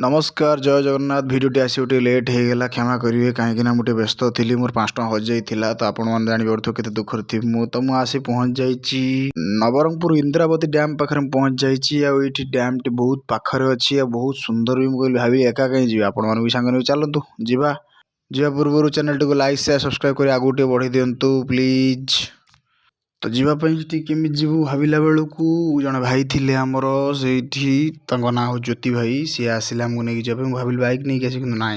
नमस्कार जय जगन्नाथ भिडियोटी आसी गोटे लेट हो गला क्षमा करेंगे कहीं मुझे व्यस्त थी मोर 5 टଙ୍କା हजि तो आपण मैंने जानवर के दुखर थी तो मुझे आसी पहुँच जाइए नवरंगपुर इंद्रावती डैम पाखे पहुँच जाइए डैम टी बहुत पाखरे अच्छी बहुत सुंदर भी मुझे भावी एका कहीं जी आपण भी सांग चलतु जा पूर्व channel T like share subscribe कर आगू टे बढ़ी दिंतु प्लीज। तो जीवाई केमी जीवु भाविला बेलू जड़े भाई थे आमर से ना हो ज्योति भाई सी आसिले आमको नहीं जाए भाविल बाइक नहीं आस ना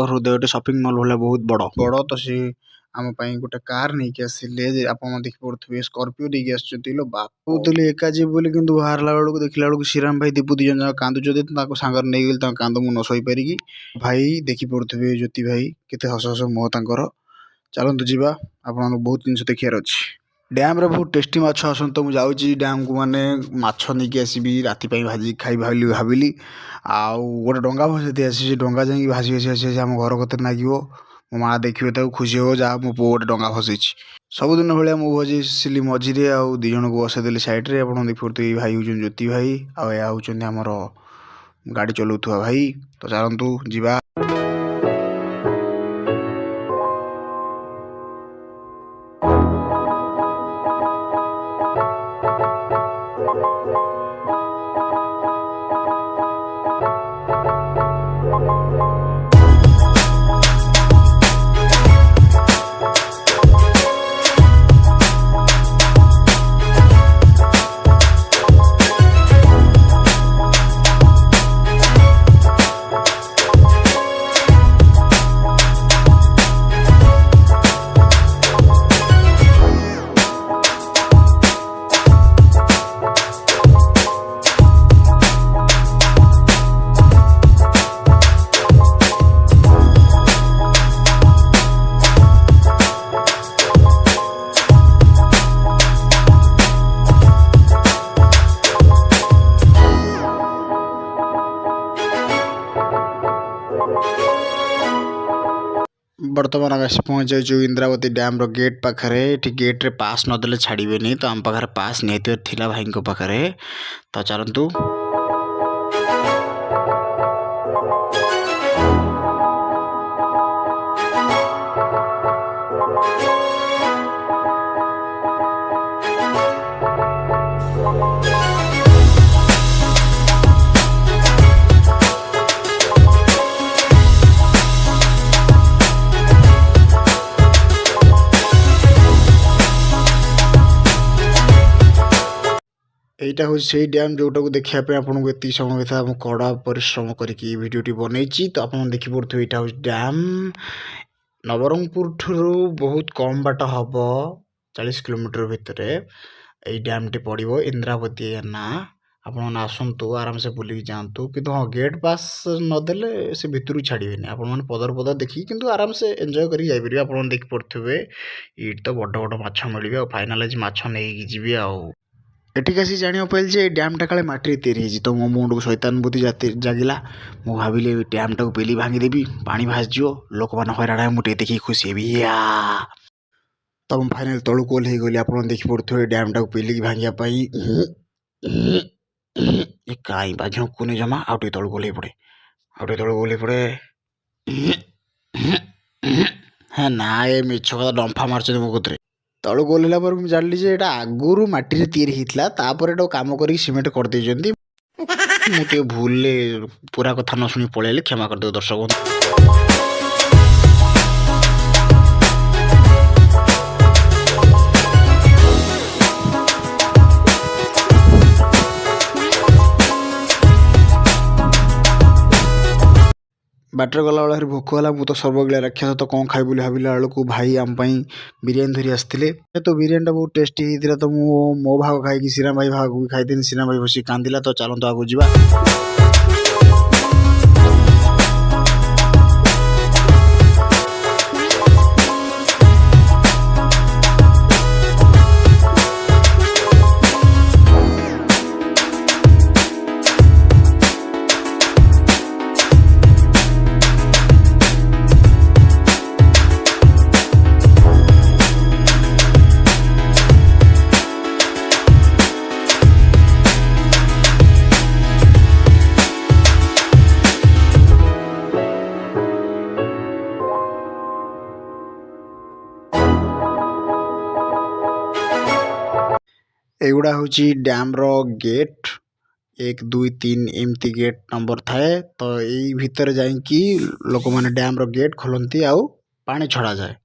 हृदय शॉपिंग मॉल भाई बहुत बड़ बड़ तो सी आम गोटे कार नहीं आसिले आप देखी पड़े स्कॉर्पियो नहीं आसो बापुली एका जीव बोली कि बाहर बेलू देखला बेलू श्रीराम भाई दीपू दिजन जाक कांदुचे सांगर नहीं गली कांद मु न सही पारिकी भाई देखी पड़े ज्योति भाई केते हस हस मुह तर चलतु जावा आप बहुत जिन देखार अच्छी डैम रे बहुत टेस्टी माछ आसन तो मुझे डैम को माने माछ नहीं आसबि राति भाजी खाई भाविली आउ गोटे डंगा भसती आसी डंगा जा भासी भासी आसी आम घर कत लगे मो माँ देखिए खुशी हो जा मो पु गोटे डंगा भसई सबुदिन भाया मुझे भजिली मझीरे आउ दी जन को बसईदेली सैड्रे आप देखिए भाई हूँ ज्योति भाई आमर गाड़ी चलाऊा भाई तो चलतु जा। बर्तमान आम आसी पहुँच जाइए इंद्रावती डैम गेट पाखे गेट रे पास नदेले छाड़बे तो आम पाखे पास निहती भाई पाखे तो चलतु यहाँ हूँ से डैम जोटा को देखापी आपको ये समय था कड़ा परिश्रम करके भिडियोटी बनई तो आप देखी पड़े यहाँ हूँ डैम नवरंगपुर ठू बहुत कम बाट हम 40 किलोमीटर भितर यही डैम टी पड़ो इंद्रावती ना आपण आसतु आराम से बुलिक जातु कि हाँ गेट पास नदेले से भितर छाड़बे आप पदर पदर देखिए किंतु आराम से एंजॉय कर जापर आप देखी पड़े ये तो बड़ बड़ माछ मिले फाइनाल माछ नहीं जी एटिक आसी जाना पाइल जे डैम टा काले माटी तैयारी तो मो मुंड को शैतान बुद्धि जागिला मु भाविले डैम टा को पेली भांगीदेवी पानी भासजो लोक मैंने हईराण मुझे देखिए खुशी हेबी तब तो फाइनाल तलू कोल हो गली आप देखी पड़े डैम टा को पेलिक भांगापी कहीं बा झुंकुने जमा आउटे तलू गोल पड़े आउटे तलू गोल पड़े हाँ ना ये मिछ कथा डंफा मार्च मो कतरे तलू गोल है मुझे जानी जे आगुरी माटी तैयारी होता कम कर सीमेंट करदे मुझे भूल पूरा कथा न शुणी पलैली क्षमा करदे दर्शक बंधु। बाटर गला बेला भोक है मुझे तो सर्वगिला रक्षा तो कौन खाई भाविला बेलू भाई आम बिरियानी धरी आसते तो बिरियानी बहुत टेस्टी होता तो मो भाग खाई श्रीराम भाई भाग भी खाई श्रीराम भाई बस कांदिला तो चलते आगू जा। एगुड़ा हूँ डैम रो गेट 1 2 3 एमती गेट नंबर थाए तो यही भितर जाइकी लोक मैंने डैम रो गेट खोलती आउ पानी छड़ा जाए।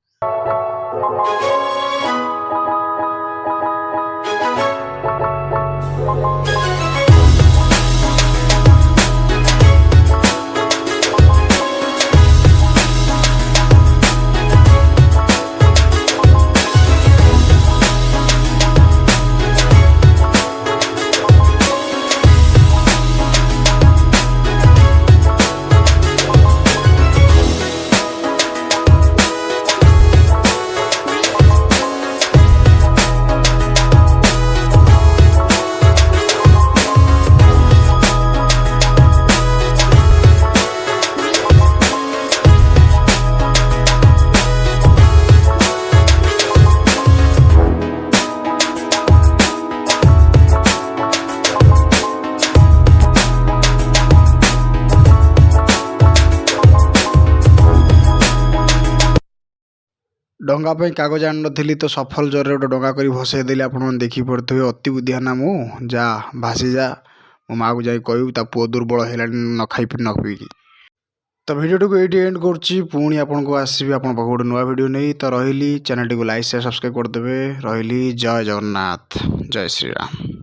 डंगा पे कागज आन नी तो सफल जर गोटे डंगा कर भसईदेली आप देखी पड़े अति बुद्धिया ना मु जा भासी जा मो माँ को जाई कहू पुओ दुर्बल है न खाई न पीकी। तो भिडियो को ये एंड करची पुणी आपन को आसबि आपन पाख गोटे नुआ भिडियो नहीं तो रही चैनल को लाइक शेयर सब्सक्राइब करदेवे रही। जय जगन्नाथ जय श्री राम।